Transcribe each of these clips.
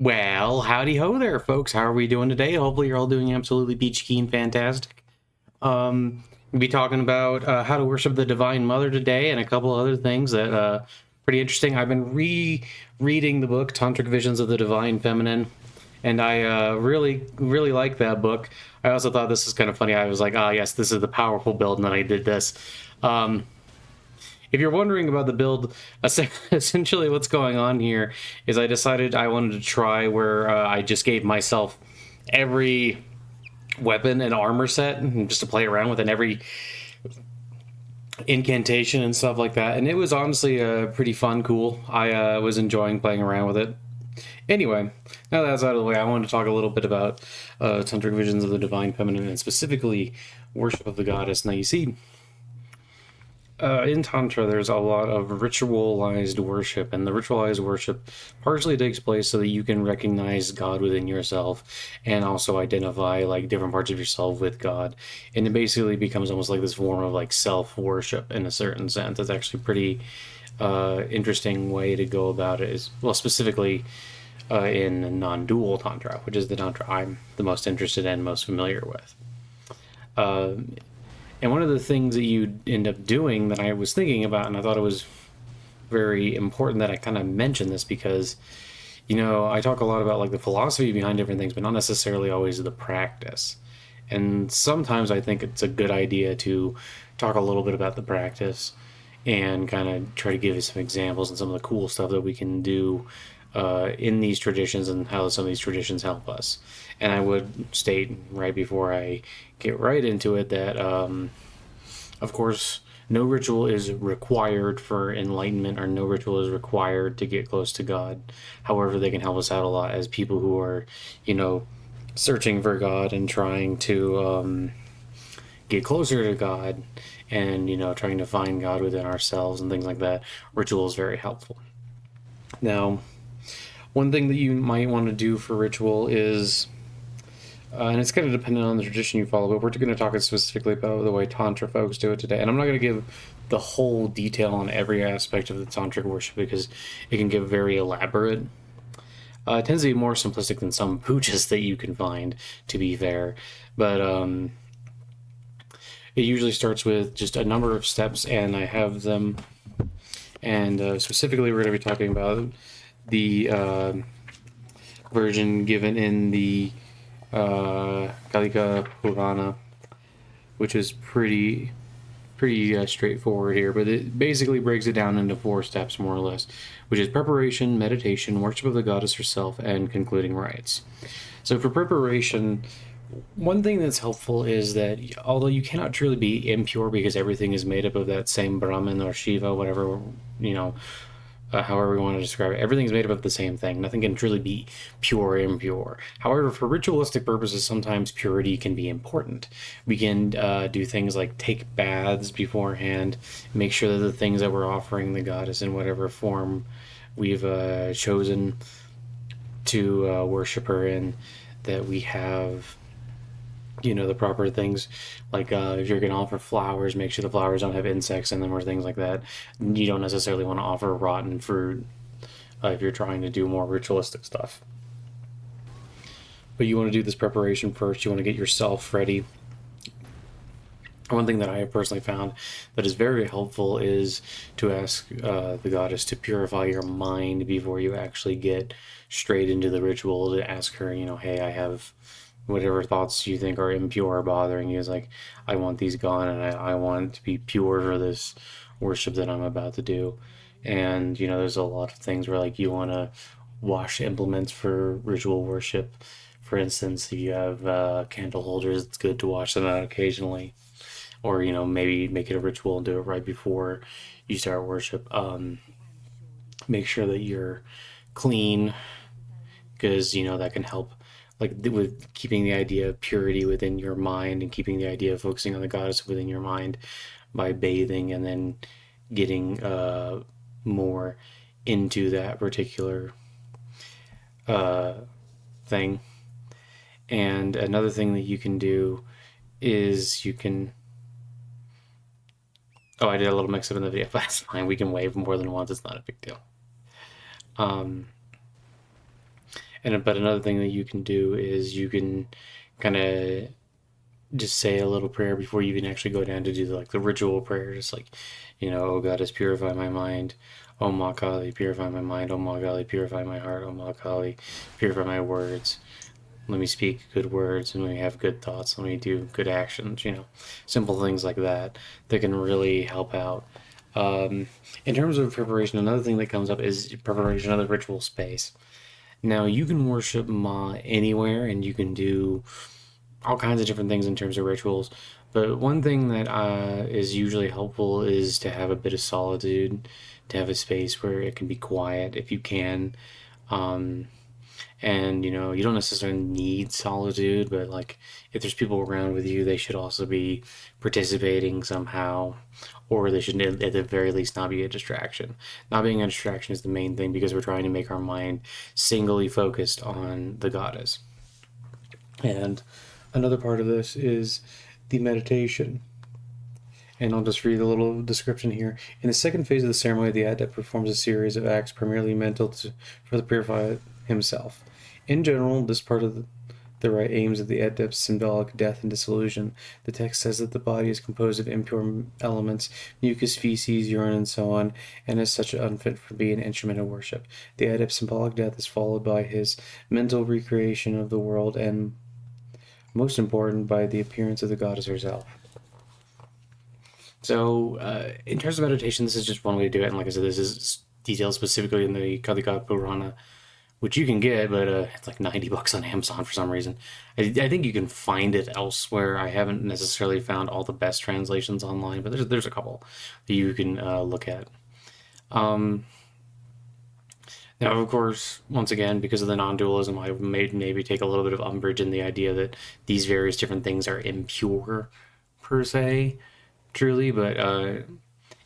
Well, howdy ho there, folks. How are we doing today? Hopefully, you're all doing absolutely peachy keen fantastic. We'll be talking about how to worship the Divine Mother today and a couple other things that pretty interesting. I've been rereading the book Tantric Visions of the Divine Feminine, and I really like that book. I also thought this is kind of funny. I was like, ah, yes, this is the powerful build, and then I did this. Um, if you're wondering about the build, essentially what's going on here is I decided I wanted to try where I just gave myself every weapon and armor set just to play around with, and every incantation and stuff like that. And it was honestly pretty fun, cool. I was enjoying playing around with it. Anyway, now that's out of the way, I wanted to talk a little bit about Tantric Visions of the Divine Feminine, and specifically worship of the goddess. Now, you see, in Tantra, there's a lot of ritualized worship, and the ritualized worship partially takes place so that you can recognize God within yourself and also identify like different parts of yourself with God. And it basically becomes almost like this form of like self-worship in a certain sense. It's actually pretty interesting way to go about it. Is well, specifically in non-dual Tantra, which is the Tantra I'm the most interested in, most familiar with. And one of the things that you end up doing that I was thinking about, and I thought it was very important that I kind of mention this because, I talk a lot about like the philosophy behind different things, but not necessarily always the practice. And sometimes I think it's a good idea to talk a little bit about the practice and kind of try to give you some examples and some of the cool stuff that we can do in these traditions and how some of these traditions help us. And I would state right before I get right into it that, of course, no ritual is required for enlightenment, or no ritual is required to get close to God. However, they can help us out a lot as people who are, searching for God and trying to get closer to God, and trying to find God within ourselves and things like that. Ritual is very helpful. Now, one thing that you might want to do for ritual is, and it's kind of dependent on the tradition you follow, but we're going to talk specifically about the way Tantra folks do it today. And I'm not going to give the whole detail on every aspect of the Tantric worship because it can get very elaborate. It tends to be more simplistic than some pooches that you can find, to be fair. But it usually starts with just a number of steps, and I have them. And specifically, we're going to be talking about the version given in the Kalika Purana, which is pretty straightforward here, but it basically breaks it down into 4 steps, more or less, which is preparation, meditation, worship of the goddess herself, and concluding rites. So for preparation, one thing that's helpful is that although you cannot truly be impure because everything is made up of that same Brahman or Shiva, whatever, however we want to describe it, everything's made up of the same thing. Nothing can truly be pure or impure. However, for ritualistic purposes, sometimes purity can be important. We can do things like take baths beforehand, make sure that the things that we're offering the goddess in whatever form we've chosen to worship her in, that we have the proper things. Like if you're going to offer flowers, make sure the flowers don't have insects in them or things like that. You don't necessarily want to offer rotten fruit if you're trying to do more ritualistic stuff. But you want to do this preparation first. You want to get yourself ready. One thing that I have personally found that is very helpful is to ask the goddess to purify your mind before you actually get straight into the ritual. To ask her, hey, I have whatever thoughts you think are impure or bothering you. Is like, I want these gone, and I want to be pure for this worship that I'm about to do. And there's a lot of things where like you want to wash implements for ritual worship. For instance, if you have candle holders, it's good to wash them out occasionally, or maybe make it a ritual and do it right before you start worship. Make sure that you're clean, because that can help, like with keeping the idea of purity within your mind and keeping the idea of focusing on the goddess within your mind by bathing and then getting more into that particular thing. And another thing that you can do is you can, oh, I did a little mix up in the video, but that's fine. We can wave more than once. It's not a big deal. But another thing that you can do is you can kind of just say a little prayer before you even actually go down to do the ritual prayer, just like, oh goddess, purify my mind. Oh MaKali, purify my mind. Oh MaKali, purify my heart. Oh MaKali, purify my words. Let me speak good words, and let me have good thoughts. Let me do good actions. Simple things like that can really help out. In terms of preparation, another thing that comes up is preparation of the ritual space. Now, you can worship Ma anywhere, and you can do all kinds of different things in terms of rituals. But one thing that is usually helpful is to have a bit of solitude, to have a space where it can be quiet if you can. Um, and you don't necessarily need solitude, but like if there's people around with you, they should also be participating somehow, or they should at the very least not be a distraction. Not being a distraction is the main thing, because we're trying to make our mind singly focused on the goddess. And another part of this is the meditation. And I'll just read a little description here. In the second phase of the ceremony, the adept performs a series of acts primarily mental for the purifier himself. In general, this part of the rite aims at the adept's symbolic death and dissolution. The text says that the body is composed of impure elements, mucus, feces, urine, and so on, and is such unfit for being an instrument of worship. The adept's symbolic death is followed by his mental recreation of the world, and most important, by the appearance of the goddess herself. So, in terms of meditation, this is just one way to do it. And like I said, this is detailed specifically in the Kalika Purana, which you can get, but it's like $90 on Amazon for some reason. I think you can find it elsewhere. I haven't necessarily found all the best translations online, but there's a couple that you can look at. Now, of course, once again, because of the non-dualism, I maybe take a little bit of umbrage in the idea that these various different things are impure, per se, truly, but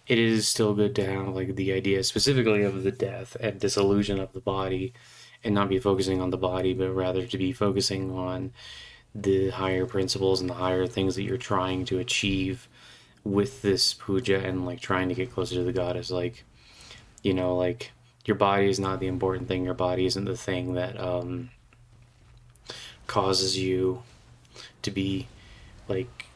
it is still good to have like the idea specifically of the death and dissolution of the body, and not be focusing on the body, but rather to be focusing on the higher principles and the higher things that you're trying to achieve with this puja, and like trying to get closer to the goddess. Like, like your body is not the important thing. Your body isn't the thing that causes you to be like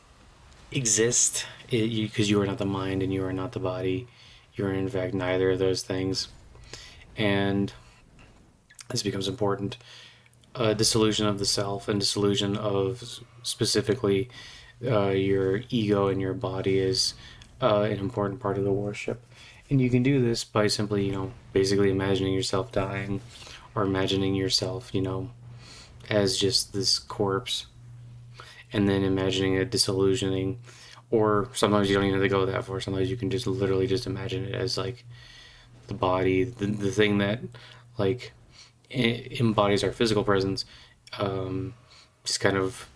exist, because you are not the mind and you are not the body. You are in fact neither of those things. And this becomes important. Dissolution of the self and dissolution of specifically your ego and your body is an important part of the worship. And you can do this by simply, basically imagining yourself dying, or imagining yourself, as just this corpse, and then imagining it disillusioning. Or sometimes you don't even have to go that far. Sometimes you can just literally just imagine it as like the body, the thing that like embodies our physical presence, just kind of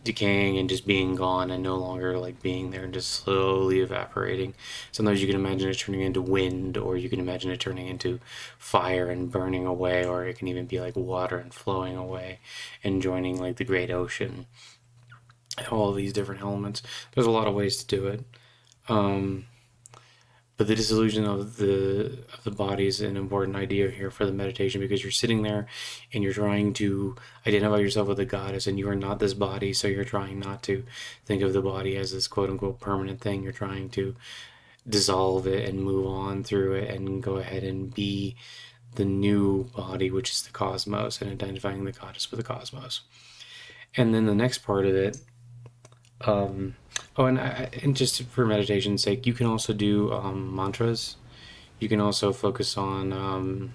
decaying and just being gone, and no longer like being there, and just slowly evaporating. Sometimes you can imagine it turning into wind, or you can imagine it turning into fire and burning away, or it can even be like water and flowing away and joining like the great ocean. All of these different elements. There's a lot of ways to do it. But the dissolution of the body is an important idea here for the meditation, because you're sitting there and you're trying to identify yourself with the goddess, and you are not this body, so you're trying not to think of the body as this quote-unquote permanent thing. You're trying to dissolve it and move on through it and go ahead and be the new body, which is the cosmos, and identifying the goddess with the cosmos. And then the next part of it, and just for meditation's sake, you can also do mantras. You can also focus on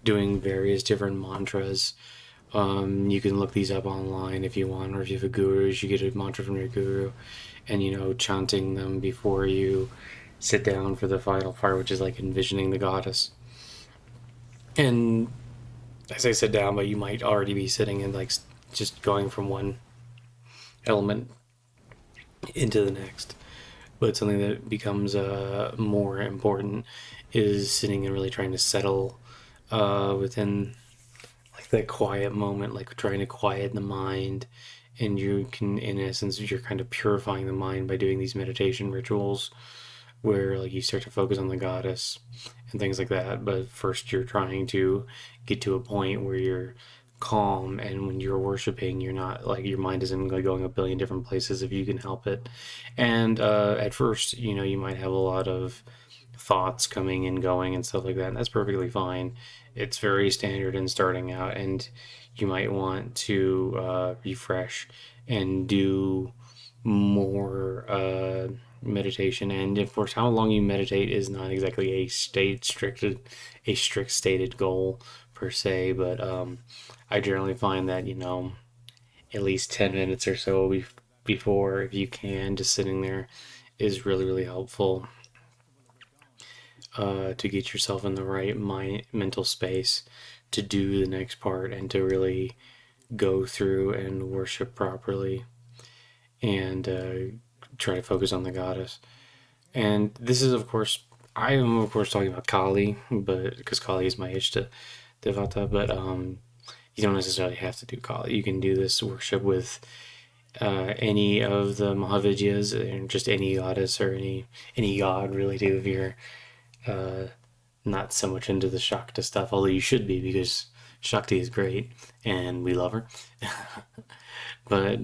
doing various different mantras. You can look these up online if you want, or if you have a guru, you should get a mantra from your guru, and chanting them before you sit down for the final part, which is like envisioning the goddess. And as I sit down, but you might already be sitting and like just going from one element into the next. But something that becomes more important is sitting and really trying to settle within like that quiet moment, like trying to quiet the mind. And you can, in essence, you're kind of purifying the mind by doing these meditation rituals, where like you start to focus on the goddess, and things like that. But first, you're trying to get to a point where you're calm, and when you're worshiping, you're not like your mind isn't like going a billion different places if you can help it. And at first, you might have a lot of thoughts coming and going and stuff like that, and that's perfectly fine. It's very standard in starting out, and you might want to refresh and do more meditation. And of course, how long you meditate is not exactly a strict stated goal per se, but I generally find that at least 10 minutes or so before, if you can, just sitting there is really really helpful to get yourself in the right mental space to do the next part and to really go through and worship properly and try to focus on the goddess. And this is, of course, I am, of course, talking about Kali, but because Kali is my Ishta Devata, but you don't necessarily have to do Kali. You can do this worship with any of the Mahavidyas, and just any goddess or any god, really, too, if you're uh, not so much into the Shakta stuff, although you should be, because Shakti is great and we love her. But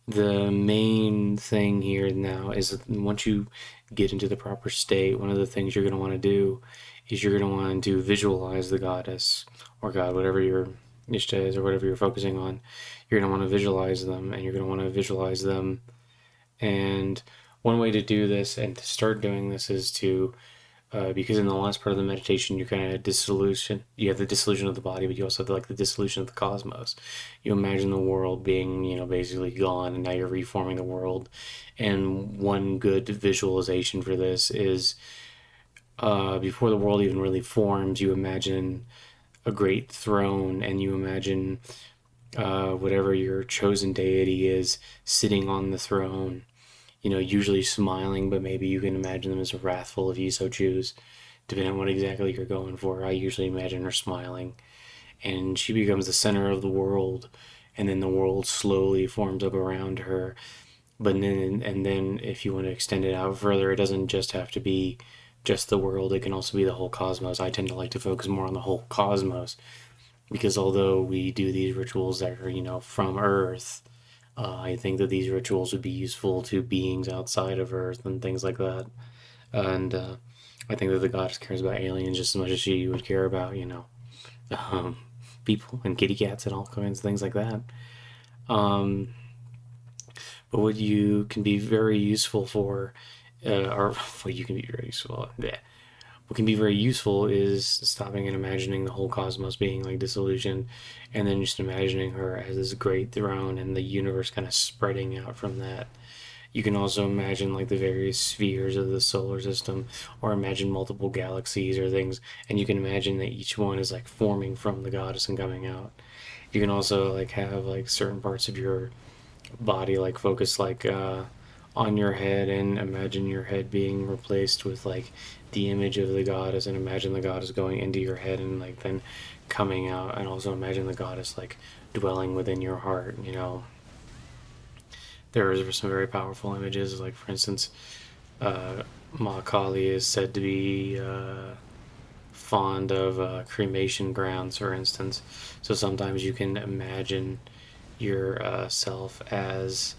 the main thing here now is that once you get into the proper state, one of the things you're going to want to do is you're going to want to visualize the goddess or god, whatever your Ishta is or whatever you're focusing on. You're going to want to visualize them, and you're going to want to visualize them. And one way to do this and to start doing this is to because in the last part of the meditation, you kind of dissolution. You have the dissolution of the body, but you also have like the dissolution of the cosmos. You imagine the world being, basically gone, and now you're reforming the world. And one good visualization for this is before the world even really forms, you imagine a great throne, and you imagine whatever your chosen deity is sitting on the throne, usually smiling, but maybe you can imagine them as wrathful if you so choose, depending on what exactly you're going for. I usually imagine her smiling, and she becomes the center of the world, and then the world slowly forms up around her. But then if you want to extend it out further, it doesn't just have to be just the world, it can also be the whole cosmos. I tend to like to focus more on the whole cosmos, because although we do these rituals that are, from Earth, I think that these rituals would be useful to beings outside of Earth and things like that. And I think that the goddess cares about aliens just as much as she would care about, um, people and kitty cats and all kinds of things like that. Um, but what you can be very useful for, or what you can be very useful, yeah, what can be very useful is stopping and imagining the whole cosmos being like disillusioned, and then just imagining her as this great throne and the universe kind of spreading out from that. You can also imagine like the various spheres of the solar system, or imagine multiple galaxies or things, and you can imagine that each one is like forming from the goddess and coming out. You can also like have like certain parts of your body like focus like on your head, and imagine your head being replaced with like the image of the goddess, and imagine the goddess going into your head and like then coming out, and also imagine the goddess like dwelling within your heart. There are some very powerful images, like for instance, MaKali is said to be fond of cremation grounds, for instance. So sometimes you can imagine yourself as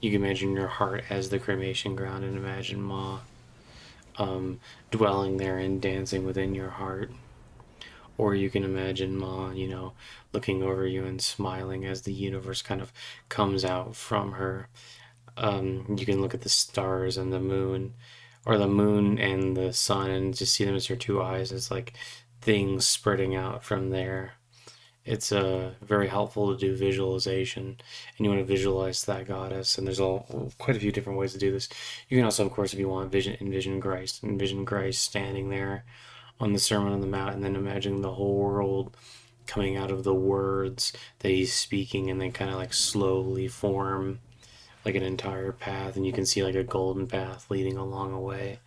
you can imagine your heart as the cremation ground, and imagine Ma dwelling there and dancing within your heart. Or you can imagine Ma, looking over you and smiling as the universe kind of comes out from her. You can look at the stars and the moon, or the moon and the sun, and just see them as her two eyes. It's like things spreading out from there. It's very helpful to do visualization, and you want to visualize that goddess. And there's quite a few different ways to do this. You can also, of course, if you want, envision Christ standing there on the Sermon on the Mount, and then imagine the whole world coming out of the words that he's speaking, and then kind of like slowly form like an entire path, and you can see like a golden path leading along a way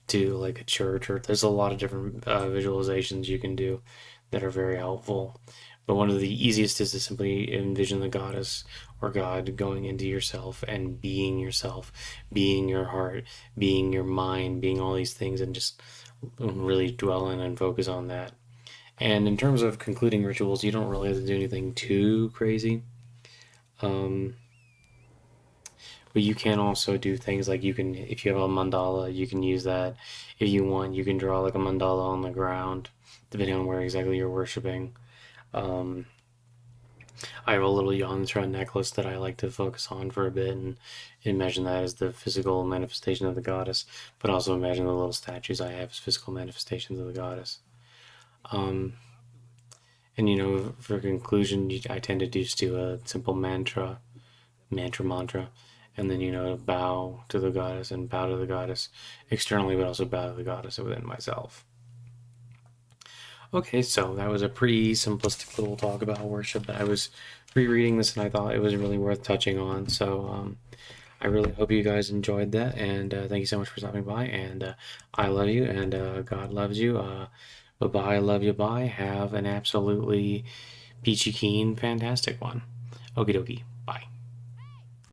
to like a church. Or there's a lot of different visualizations you can do that are very helpful. But one of the easiest is to simply envision the goddess or God going into yourself and being yourself, being your heart, being your mind, being all these things, and just really dwell in and focus on that. And in terms of concluding rituals, you don't really have to do anything too crazy. Um, but you can also do things like you can, if you have a mandala, you can use that. If you want, you can draw like a mandala on the ground, depending on where exactly you're worshiping. Um, I have a little yantra necklace that I like to focus on for a bit and imagine that as the physical manifestation of the goddess, but also imagine the little statues I have as physical manifestations of the goddess. Um, and for conclusion, I tend to just do a simple mantra, and then bow to the goddess and bow to the goddess externally, but also bow to the goddess within myself. Okay, so that was a pretty simplistic little talk about worship, but I was rereading this and I thought it was really worth touching on. So I really hope you guys enjoyed that, and thank you so much for stopping by. And I love you, and God loves you. Bye bye, love you, bye. Have an absolutely peachy keen, fantastic one. Okie dokie.